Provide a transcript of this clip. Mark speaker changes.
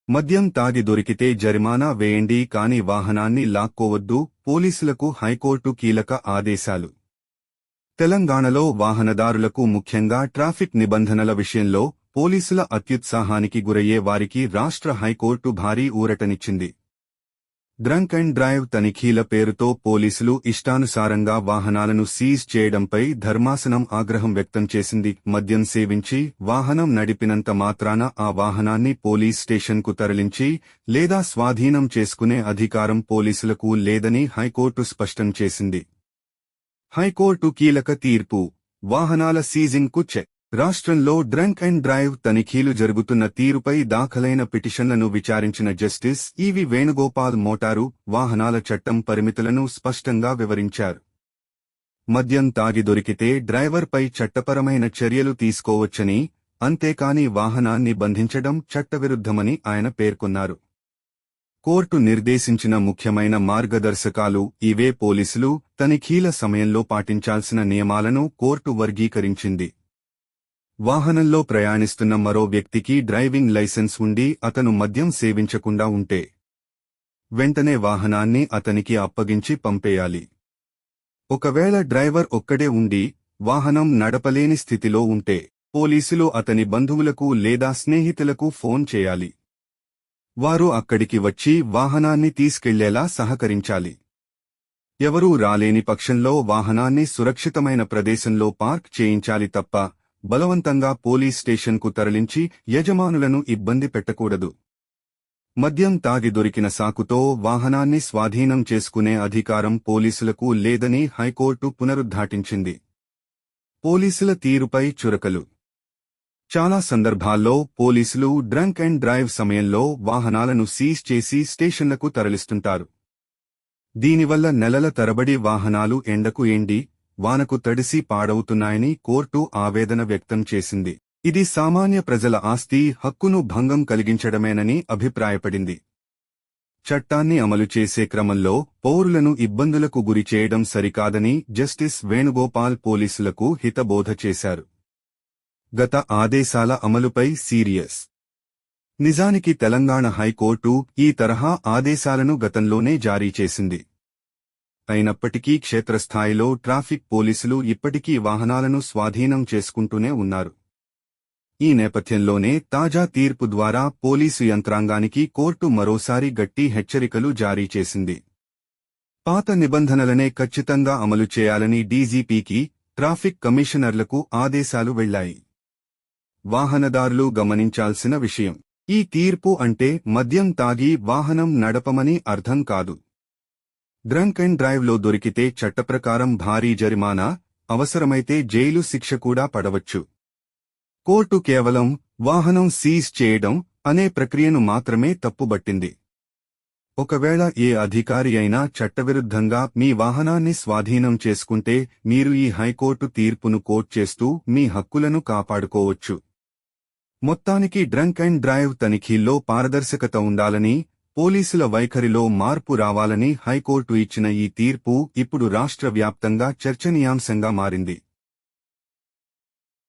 Speaker 1: మద్యం తాగి దొరికితే జరిమానా వేయండి కాని వాహనాన్ని లాక్కోవద్దు, పోలీసులకు హైకోర్టు కీలక ఆదేశాలు. తెలంగాణలో వాహనదారులకు ముఖ్యంగా ట్రాఫిక్ నిబంధనల విషయంలో పోలీసుల అత్యుత్సాహానికి గురయ్యే వారికి రాష్ట్ర హైకోర్టు భారీ ఊరటనిచ్చింది. డ్రంక్ అండ్ డ్రైవ్ తనిఖీల పేరుతో పోలీసులు ఇష్టానుసారంగా వాహనాలను సీజ్ చేయడంపై ధర్మాసనం ఆగ్రహం వ్యక్తం చేసింది. మద్యం సేవించి వాహనం నడిపినంత మాత్రాన ఆ వాహనాన్ని పోలీస్ స్టేషన్కు తరలించి లేదా స్వాధీనం చేసుకునే అధికారం పోలీసులకు లేదని హైకోర్టు స్పష్టం చేసింది. హైకోర్టు కీలక తీర్పు. వాహనాల సీజింగ్కు చెక్. రాష్ట్రంలో డ్రంక్ అండ్ డ్రైవ్ తనిఖీలు జరుగుతున్న తీరుపై దాఖలైన పిటిషన్లను విచారించిన జస్టిస్ ఈవి వేణుగోపాల్ మోటారు వాహనాల చట్టం పరిమితులను స్పష్టంగా వివరించారు. మద్యం తాగి దొరికితే డ్రైవర్పై చట్టపరమైన చర్యలు తీసుకోవచ్చని, అంతేకాని వాహనాన్ని బంధించడం చట్టవిరుద్ధమని ఆయన పేర్కొన్నారు. కోర్టు నిర్దేశించిన ముఖ్యమైన మార్గదర్శకాలు ఇవే. పోలీసులు తనిఖీల సమయంలో పాటించాల్సిన నియమాలను కోర్టు వర్గీకరించింది. వాహనంలో ప్రయాణిస్తున్న మరో వ్యక్తికి డ్రైవింగ్ లైసెన్స్ ఉండి అతను మద్యం సేవించకుండా ఉంటే వెంటనే వాహనాన్ని అతనికి అప్పగించి పంపేయాలి. ఒకవేళ డ్రైవర్ ఒక్కడే ఉండి వాహనం నడపలేని స్థితిలో ఉంటే పోలీసులు అతని బంధువులకు లేదా స్నేహితులకు ఫోన్ చేయాలి. వారు అక్కడికి వచ్చి వాహనాన్ని తీసుకెళ్లేలా సహకరించాలి. ఎవరూ రాలేని పక్షంలో వాహనాన్ని సురక్షితమైన ప్రదేశంలో పార్క్ చేయించాలి తప్ప బలవంతంగా పోలీస్ స్టేషన్కు తరలించి యజమానులను ఇబ్బంది పెట్టకూడదు. మద్యం తాగి దొరికిన సాకుతో వాహనాన్ని స్వాధీనం చేసుకునే అధికారం పోలీసులకు లేదని హైకోర్టు పునరుద్ఘాటించింది. పోలీసుల తీరుపై చురకలు. చాలా సందర్భాల్లో పోలీసులు డ్రంక్ అండ్ డ్రైవ్ సమయంలో వాహనాలను సీజ్ చేసి స్టేషన్లకు తరలిస్తుంటారు. దీనివల్ల నెలల తరబడి వాహనాలు ఎండకు ఎండి, వానకు తడిసి పాడవుతున్నాయని కోర్టు ఆవేదన వ్యక్తం చేసింది. ఇది సామాన్య ప్రజల ఆస్తి హక్కును భంగం కలిగించడమేనని అభిప్రాయపడింది. చట్టాన్ని అమలు చేసే క్రమంలో పౌరులను ఇబ్బందులకు గురిచేయడం సరికాదని జస్టిస్ వేణుగోపాల్ పోలీసులకు హితబోధ చేశారు. గత ఆదేశాల అమలుపై సీరియస్. నిజానికి తెలంగాణ హైకోర్టు ఈ తరహా ఆదేశాలను గతంలోనే జారీ చేసింది. అయినప్పటికీ క్షేత్రస్థాయిలో ట్రాఫిక్ పోలీసులు ఇప్పటికీ వాహనాలను స్వాధీనం చేసుకుంటూనే ఉన్నారు. ఈ నేపథ్యంలోనే తాజా తీర్పు ద్వారా పోలీసు యంత్రాంగానికి కోర్టు మరోసారి గట్టి హెచ్చరికలు జారీ చేసింది. పాత నిబంధనలనే ఖచ్చితంగా అమలు చేయాలని డీజీపీకి, ట్రాఫిక్ కమిషనర్లకు ఆదేశాలు వెళ్లాయి. వాహనదారులు గమనించాల్సిన విషయం. ఈ తీర్పు అంటే మద్యం తాగి వాహనం నడపమని అర్థం కాదు. డ్రంక్ అండ్ డ్రైవ్లో దొరికితే చట్టప్రకారం భారీ జరిమానా, అవసరమైతే జైలు శిక్ష కూడా పడవచ్చు. కోర్టు కేవలం వాహనం సీజ్ చేయడం అనే ప్రక్రియను మాత్రమే తప్పుబట్టింది. ఒకవేళ ఏ అధికారి అయినా చట్టవిరుద్ధంగా మీ వాహనాన్ని స్వాధీనం చేసుకుంటే మీరు ఈ హైకోర్టు తీర్పును కోట్ చేస్తూ మీ హక్కులను కాపాడుకోవచ్చు. మొత్తానికి డ్రంక్ అండ్ డ్రైవ్ తనిఖీల్లో పారదర్శకత ఉండాలని, పోలీసుల వైఖరిలో మార్పు రావాలని హైకోర్టు ఇచ్చిన ఈ తీర్పు ఇప్పుడు రాష్ట్ర వ్యాప్తంగా చర్చనీయాంశంగా మారింది.